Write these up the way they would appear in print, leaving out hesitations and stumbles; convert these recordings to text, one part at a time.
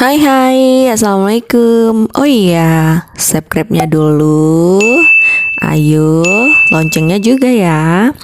Hai hai, assalamualaikum. Oh iya, subscribe-nya dulu. Ayo, loncengnya juga ya.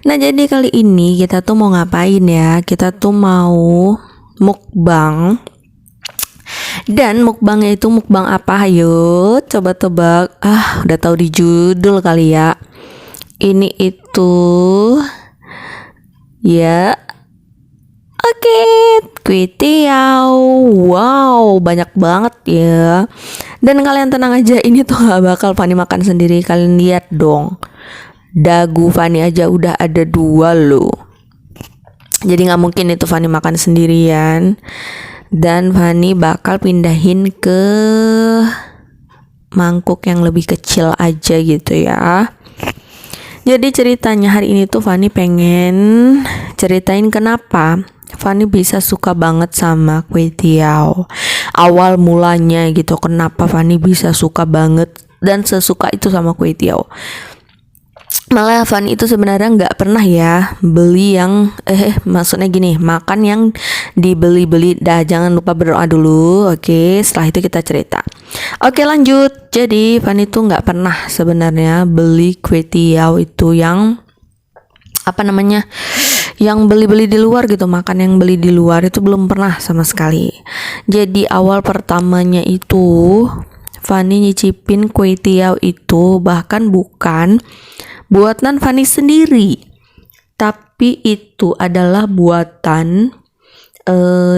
Nah, jadi kali ini kita tuh mau ngapain ya? Kita tuh mau mukbang. Dan mukbangnya itu mukbang apa? Ayo, coba tebak. Udah tahu di judul kali ya. Ini itu ya. Oke, kue tiaw. Wow, banyak banget ya. Dan kalian tenang aja, ini tuh gak bakal Fani makan sendiri. Kalian lihat dong, dagu Fani aja udah ada 2 loh. Jadi gak mungkin itu Fani makan sendirian. Dan Fani bakal pindahin ke mangkuk yang lebih kecil aja gitu ya. Jadi ceritanya hari ini tuh Fani pengen ceritain kenapa Fani bisa suka banget sama kue tiaw. Awal mulanya gitu, kenapa Fani bisa suka banget dan sesuka itu sama kue tiaw. Malah Fani itu sebenarnya nggak pernah ya beli yang maksudnya gini, makan yang dibeli-beli. Dah, jangan lupa berdoa dulu. Oke, setelah itu kita cerita. Oke, lanjut. Jadi Fani tuh nggak pernah sebenarnya beli kue tiaw itu yang yang beli-beli di luar gitu. Makan yang beli di luar itu belum pernah sama sekali. Jadi awal pertamanya itu Fani nyicipin kue tiaw itu bahkan bukan buatan Fani sendiri, tapi itu adalah buatan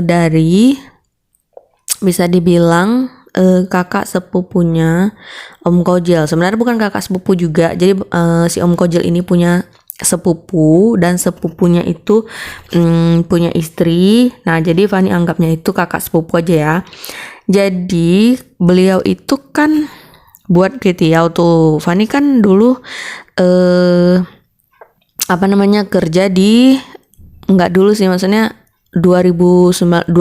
dari, bisa dibilang kakak sepupunya Om Kojel. Sebenarnya bukan kakak sepupu juga. Jadi si Om Kojel ini punya sepupu, dan sepupunya itu punya istri. Nah, jadi Fani anggapnya itu kakak sepupu aja ya. Jadi beliau itu kan buat kue tiaw tuh. Fani kan dulu kerja di, enggak dulu sih, maksudnya 2018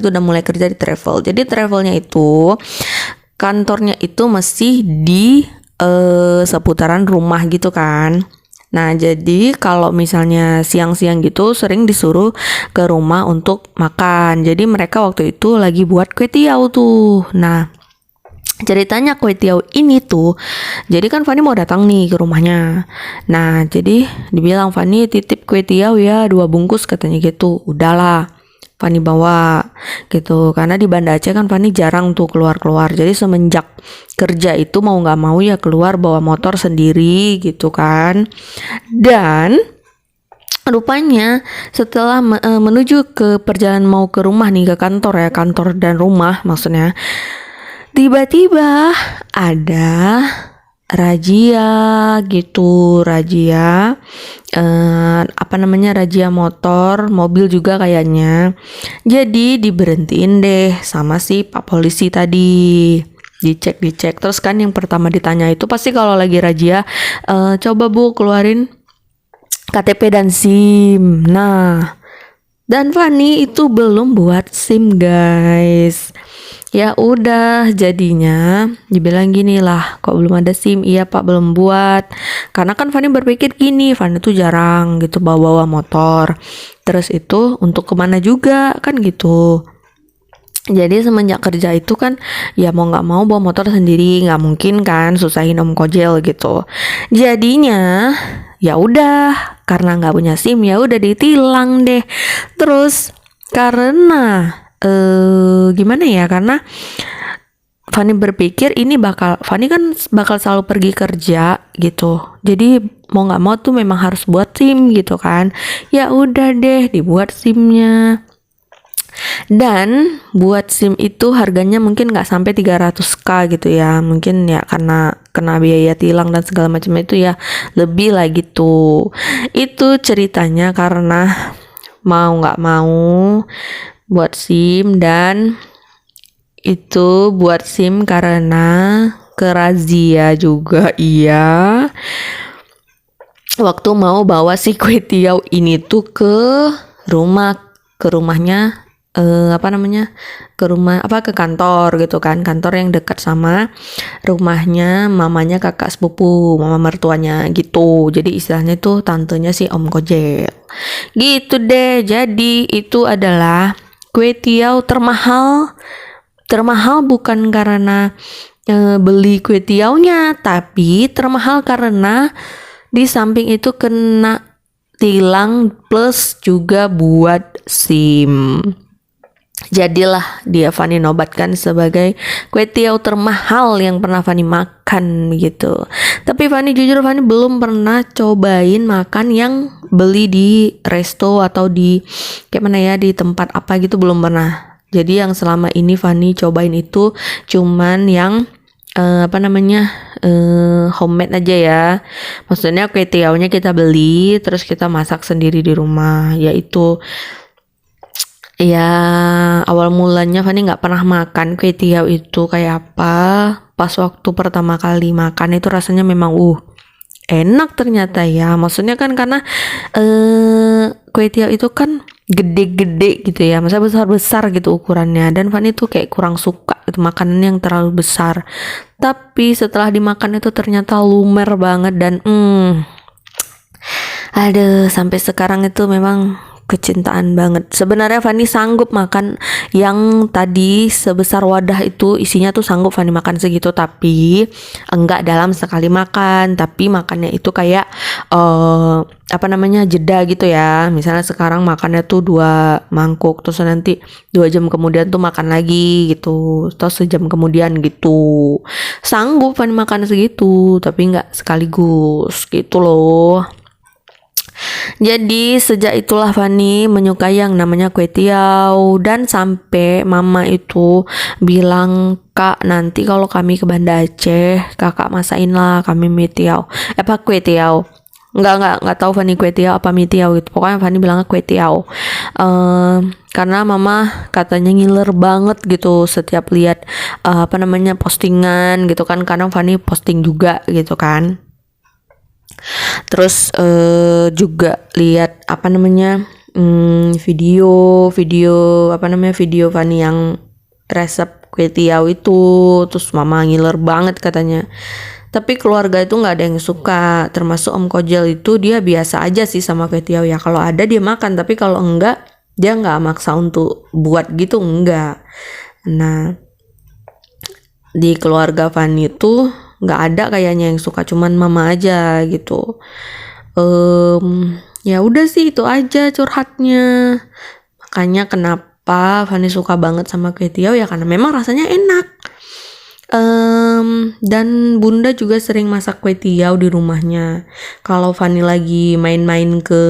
itu udah mulai kerja di travel. Jadi travelnya itu kantornya itu masih di seputaran rumah gitu kan. Nah, jadi kalau misalnya siang-siang gitu sering disuruh ke rumah untuk makan. Jadi mereka waktu itu lagi buat kue tiaw tuh. Nah, ceritanya kue tiaw ini tuh, jadi kan Fani mau datang nih ke rumahnya. Nah, jadi dibilang, Fani titip kue tiaw ya 2 bungkus katanya gitu. Udahlah, Fani bawa gitu. Karena di Banda Aceh kan Fani jarang tuh keluar-keluar. Jadi semenjak kerja itu mau nggak mau ya keluar bawa motor sendiri gitu kan. Dan rupanya setelah menuju ke perjalanan mau ke rumah nih, ke kantor ya, kantor dan rumah maksudnya, tiba-tiba ada razia gitu, razia razia motor, mobil juga kayaknya. Jadi diberhentiin deh sama si Pak Polisi tadi. Dicek. Terus kan yang pertama ditanya itu pasti kalau lagi razia, coba Bu keluarin KTP dan SIM. Nah, dan Fani itu belum buat SIM guys. Ya udah, jadinya dibilang gini lah, kok belum ada SIM? Iya Pak, belum buat. Karena kan Fani berpikir gini, Fani tuh jarang gitu bawa motor. Terus itu untuk kemana juga kan gitu. Jadi semenjak kerja itu kan ya mau nggak mau bawa motor sendiri, nggak mungkin kan susahin Om Kojel gitu. Jadinya ya udah, karena nggak punya SIM ya udah ditilang deh. Terus karena gimana ya, karena Fani berpikir Fani kan bakal selalu pergi kerja gitu. Jadi mau nggak mau tuh memang harus buat SIM gitu kan. Ya udah deh dibuat SIM-nya. Dan buat SIM itu harganya mungkin nggak sampai 300k gitu ya. Mungkin ya karena kena biaya tilang dan segala macam itu ya lebih lah gitu. Itu ceritanya karena mau nggak mau buat SIM, dan itu buat SIM karena kerazia juga iya. Waktu mau bawa si kue tiaw ini tuh ke rumahnya ke kantor gitu kan, kantor yang dekat sama rumahnya mamanya kakak sepupu, mama mertuanya gitu. Jadi istilahnya tuh tantenya si Om Kojel gitu deh. Jadi itu adalah kue tiaw termahal bukan karena beli kue tiawnya, tapi termahal karena di samping itu kena tilang plus juga buat SIM. Jadilah dia Fani nobatkan sebagai kue tiaw termahal yang pernah Fani makan gitu. Tapi Fani jujur Fani belum pernah cobain makan yang beli di resto atau di kayak mana ya, di tempat apa gitu, belum pernah. Jadi yang selama ini Fani cobain itu cuman yang homemade aja ya. Maksudnya kue tiawnya kita beli terus kita masak sendiri di rumah. Yaitu ya awal mulanya Fani nggak pernah makan kue tiaw itu kayak apa. Pas waktu pertama kali makan itu rasanya memang enak ternyata ya. Maksudnya kan karena kue tiaw itu kan gede-gede gitu ya, masa besar-besar gitu ukurannya, dan Fani tuh kayak kurang suka itu makanan yang terlalu besar. Tapi setelah dimakan itu ternyata lumer banget dan sampai sekarang itu memang kecintaan banget. Sebenarnya Fani sanggup makan yang tadi sebesar wadah itu, isinya tuh sanggup Fani makan segitu, tapi enggak dalam sekali makan, tapi makannya itu kayak jeda gitu ya. Misalnya sekarang makannya tuh 2 mangkuk, terus nanti 2 jam kemudian tuh makan lagi gitu, terus sejam kemudian gitu. Sanggup Fani makan segitu, tapi enggak sekaligus gitu loh. Jadi sejak itulah Fani menyukai yang namanya kue tiaw, dan sampai mama itu bilang, "Kak, nanti kalau kami ke Banda Aceh, kakak masain lah kami mie tiaw." Kue tiaw. Enggak tahu Fani kue tiaw apa mie tiaw gitu. Pokoknya Fani bilangnya kue tiaw. Karena mama katanya ngiler banget gitu setiap lihat postingan gitu kan. Kadang Fani posting juga gitu kan. Terus juga lihat video Fani yang resep kue tiaw itu, terus mama ngiler banget katanya. Tapi keluarga itu nggak ada yang suka, termasuk Om Kojel itu dia biasa aja sih sama kue tiaw ya. Kalau ada dia makan, tapi kalau enggak dia nggak maksa untuk buat gitu, enggak. Nah, di keluarga Fani itu nggak ada kayaknya yang suka, cuman mama aja gitu. Ya udah sih itu aja curhatnya. Makanya kenapa Fani suka banget sama kue tiaw ya karena memang rasanya enak. Dan bunda juga sering masak kue tiaw di rumahnya. Kalau Fani lagi main-main ke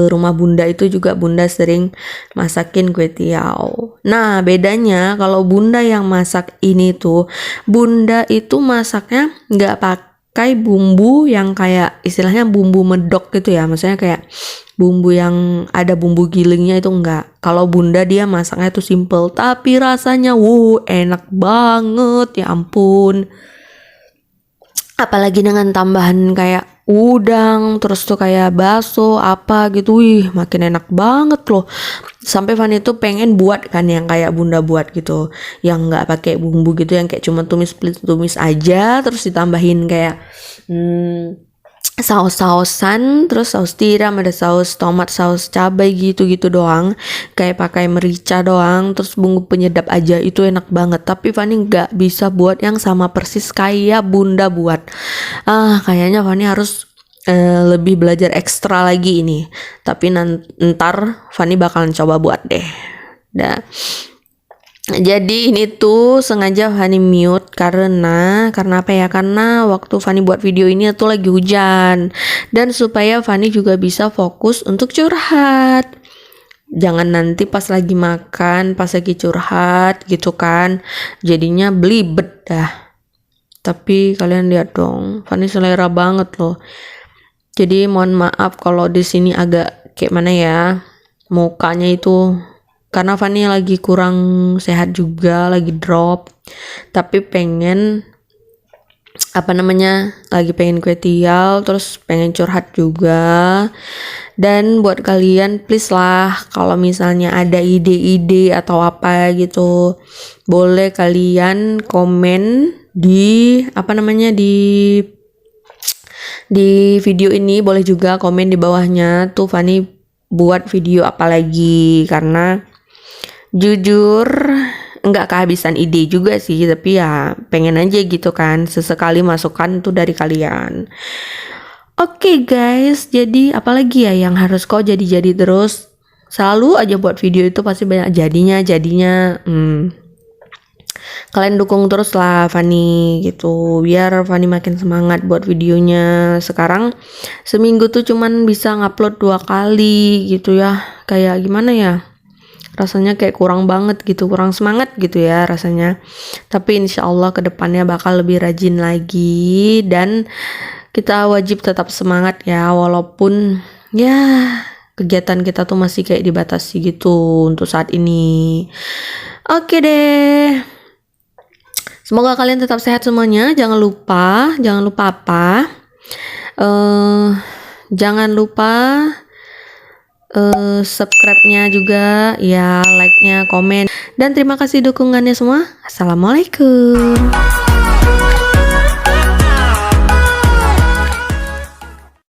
rumah bunda itu juga bunda sering masakin kue tiaw. Nah bedanya kalau bunda yang masak ini tuh, bunda itu masaknya nggak pakai bumbu yang kayak istilahnya bumbu medok gitu ya, maksudnya kayak bumbu yang ada bumbu gilingnya itu enggak. Kalau bunda dia masaknya itu simple tapi rasanya enak banget ya ampun. Apalagi dengan tambahan kayak udang, terus tuh kayak bakso apa gitu, makin enak banget loh. Sampai Fani tuh pengen buat kan yang kayak bunda buat gitu, yang nggak pakai bumbu gitu, yang kayak cuma tumis aja, terus ditambahin kayak saus-sausan, terus saus tiram, ada saus tomat, saus cabai gitu-gitu doang, kayak pakai merica doang, terus bumbu penyedap aja, itu enak banget. Tapi Fani nggak bisa buat yang sama persis kayak bunda buat. Kayaknya Fani harus lebih belajar ekstra lagi ini. Tapi ntar Fani bakalan coba buat deh. Jadi ini tuh sengaja Fani mute karena apa ya? Karena waktu Fani buat video ini tuh lagi hujan, dan supaya Fani juga bisa fokus untuk curhat. Jangan nanti pas lagi makan, pas lagi curhat gitu kan, jadinya belibet dah. Tapi kalian lihat dong, Fani selera banget loh. Jadi mohon maaf kalau di sini agak kayak mana ya, mukanya itu. Karena Fani lagi kurang sehat juga, lagi drop. Tapi pengen lagi pengen kue tiaw, terus pengen curhat juga. Dan buat kalian please lah, kalau misalnya ada ide-ide atau apa gitu, boleh kalian komen di di video ini, boleh juga komen di bawahnya tuh. Fani buat video apalagi, karena jujur nggak kehabisan ide juga sih, tapi ya pengen aja gitu kan, sesekali masukan tuh dari kalian. Oke guys, jadi apalagi ya yang harus kau jadi terus, selalu aja buat video itu pasti banyak jadinya. Kalian dukung terus lah Fani gitu, biar Fani makin semangat buat videonya. Sekarang seminggu tuh cuman bisa ngupload 2 kali gitu ya, kayak gimana ya, rasanya kayak kurang banget gitu, kurang semangat gitu ya rasanya. Tapi insya Allah kedepannya bakal lebih rajin lagi, dan kita wajib tetap semangat ya, walaupun ya kegiatan kita tuh masih kayak dibatasi gitu untuk saat ini. Oke deh, semoga kalian tetap sehat semuanya. Jangan lupa apa? Jangan lupa subscribe-nya juga ya, like-nya, komen, dan terima kasih dukungannya semua. Assalamualaikum.